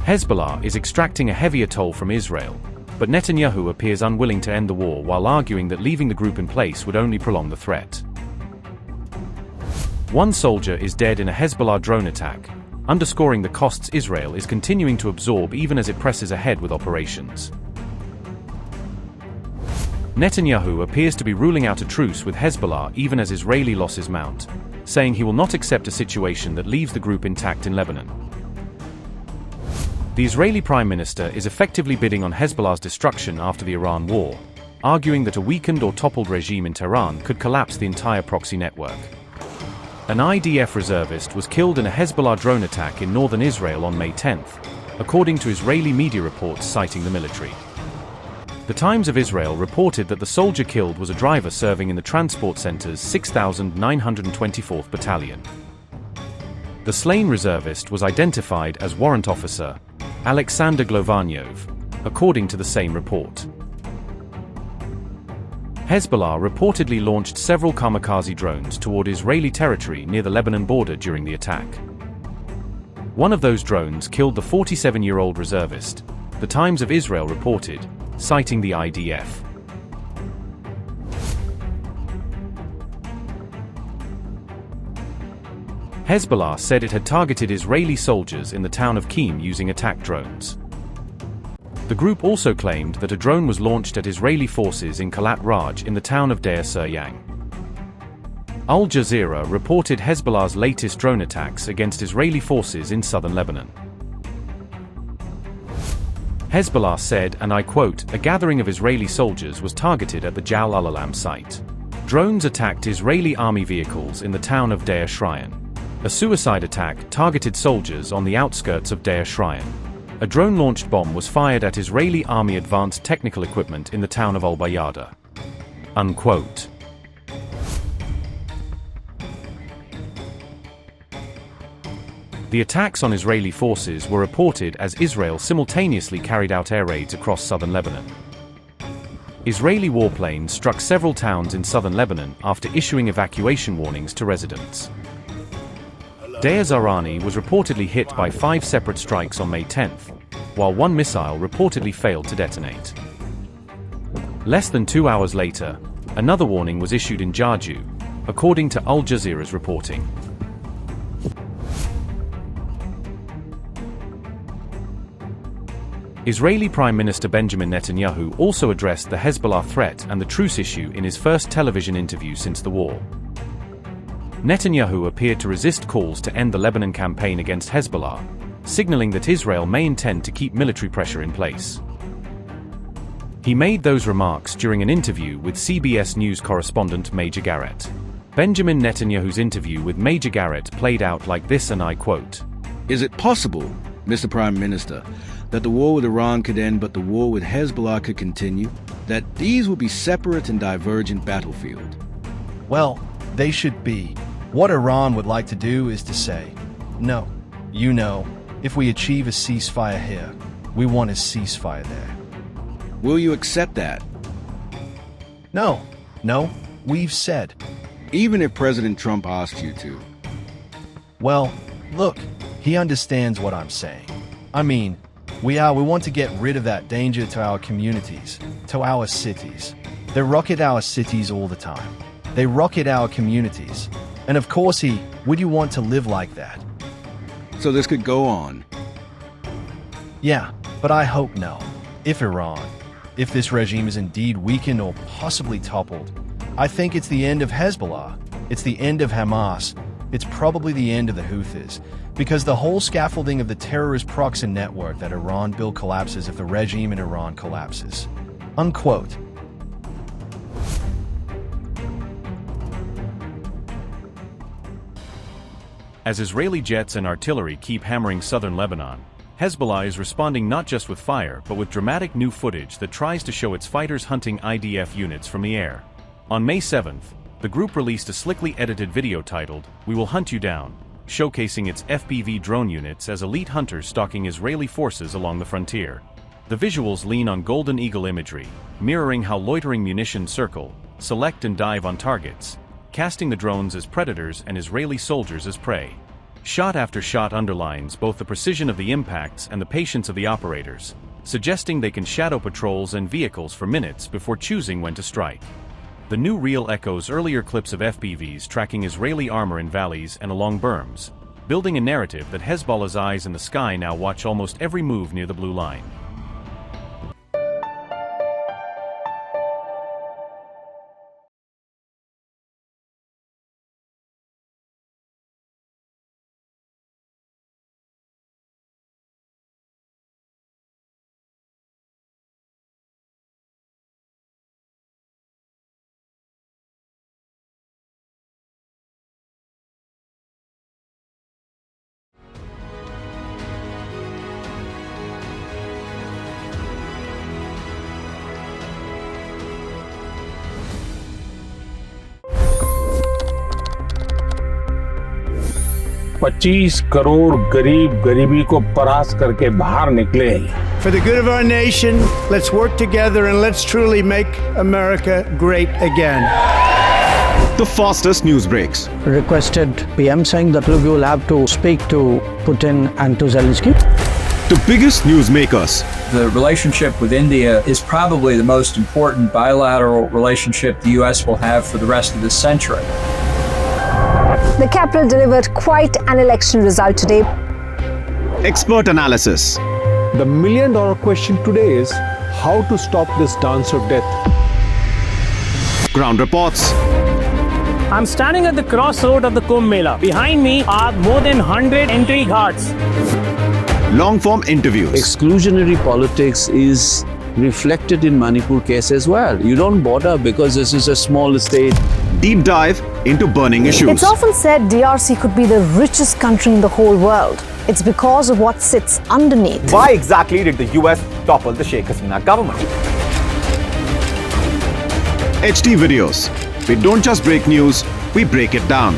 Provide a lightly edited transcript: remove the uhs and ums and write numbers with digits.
Hezbollah is extracting a heavier toll from Israel, but Netanyahu appears unwilling to end the war while arguing that leaving the group in place would only prolong the threat. One soldier is dead in a Hezbollah drone attack, underscoring the costs Israel is continuing to absorb even as it presses ahead with operations. Netanyahu appears to be ruling out a truce with Hezbollah even as Israeli losses mount, saying he will not accept a situation that leaves the group intact in Lebanon. The Israeli Prime Minister is effectively bidding on Hezbollah's destruction after the Iran war, arguing that a weakened or toppled regime in Tehran could collapse the entire proxy network. An IDF reservist was killed in a Hezbollah drone attack in northern Israel on May 10th, according to Israeli media reports citing the military. The Times of Israel reported that the soldier killed was a driver serving in the transport center's 6,924th Battalion. The slain reservist was identified as Warrant Officer Alexander Glovanyov, according to the same report. Hezbollah reportedly launched several kamikaze drones toward Israeli territory near the Lebanon border during the attack. One of those drones killed the 47-year-old reservist, the Times of Israel reported, citing the IDF. Hezbollah said it had targeted Israeli soldiers in the town of Qim using attack drones. The group also claimed that a drone was launched at Israeli forces in Kalat Raj in the town of Deir Suryang. Al Jazeera reported Hezbollah's latest drone attacks against Israeli forces in southern Lebanon. Hezbollah said, and I quote, "A gathering of Israeli soldiers was targeted at the Jal al-Alam site. Drones attacked Israeli army vehicles in the town of Deir Shryan. A suicide attack targeted soldiers on the outskirts of Deir Shryan. A drone-launched bomb was fired at Israeli army advanced technical equipment in the town of al-Bayada." Unquote. The attacks on Israeli forces were reported as Israel simultaneously carried out air raids across southern Lebanon. Israeli warplanes struck several towns in southern Lebanon after issuing evacuation warnings to residents. Deir Zarani was reportedly hit by 5 separate strikes on May 10th, while one missile reportedly failed to detonate. Less than 2 hours later, another warning was issued in Jarju, according to Al Jazeera's reporting. Israeli Prime Minister Benjamin Netanyahu also addressed the Hezbollah threat and the truce issue in his first television interview since the war. Netanyahu appeared to resist calls to end the Lebanon campaign against Hezbollah, signaling that Israel may intend to keep military pressure in place. He made those remarks during an interview with CBS News correspondent Major Garrett. Benjamin Netanyahu's interview with Major Garrett played out like this, and I quote, "Is it possible, Mr. Prime Minister, that the war with Iran could end but the war with Hezbollah could continue? That these will be separate and divergent battlefields?" Well, they should be. What Iran would like to do is to say, no, if we achieve a ceasefire here, we want a ceasefire there. Will you accept that? No, we've said. Even if President Trump asked you to? Well, look, he understands what I'm saying. I mean, we want to get rid of that danger to our communities, to our cities. They rocket our cities all the time. They rocket our communities. And of course would you want to live like that? So this could go on? Yeah, but I hope no. If this regime is indeed weakened or possibly toppled, I think it's the end of Hezbollah. It's the end of Hamas. It's probably the end of the Houthis, because the whole scaffolding of the terrorist proxy network that Iran built collapses if the regime in Iran collapses. Unquote. As Israeli jets and artillery keep hammering southern Lebanon, Hezbollah is responding not just with fire but with dramatic new footage that tries to show its fighters hunting IDF units from the air. On May 7th, the group released a slickly edited video titled, "We Will Hunt You Down," showcasing its FPV drone units as elite hunters stalking Israeli forces along the frontier. The visuals lean on Golden Eagle imagery, mirroring how loitering munitions circle, select and dive on targets, casting the drones as predators and Israeli soldiers as prey. Shot after shot underlines both the precision of the impacts and the patience of the operators, suggesting they can shadow patrols and vehicles for minutes before choosing when to strike. The new reel echoes earlier clips of FPVs tracking Israeli armor in valleys and along berms, building a narrative that Hezbollah's eyes in the sky now watch almost every move near the blue line. $25 crore गरीब गरीबी को परास्त करके बाहर निकले। For the good of our nation, let's work together and let's truly make America great again. The fastest news breaks. Requested PM saying that look, you will have to speak to Putin and to Zelensky. The biggest news makers. The relationship with India is probably the most important bilateral relationship the U.S. will have for the rest of this century. The capital delivered quite an election result today. Expert analysis. The million-dollar question today is how to stop this dance of death. Ground reports. I'm standing at the crossroad of the Kumbh Mela. Behind me are more than 100 entry guards. Long-form interviews. Exclusionary politics is reflected in Manipur case as well. You don't bother because this is a small state. Deep dive into burning issues. It's often said DRC could be the richest country in the whole world. It's because of what sits underneath. Why exactly did the US topple the Sheikh Hasina government? HT videos. We don't just break news, we break it down.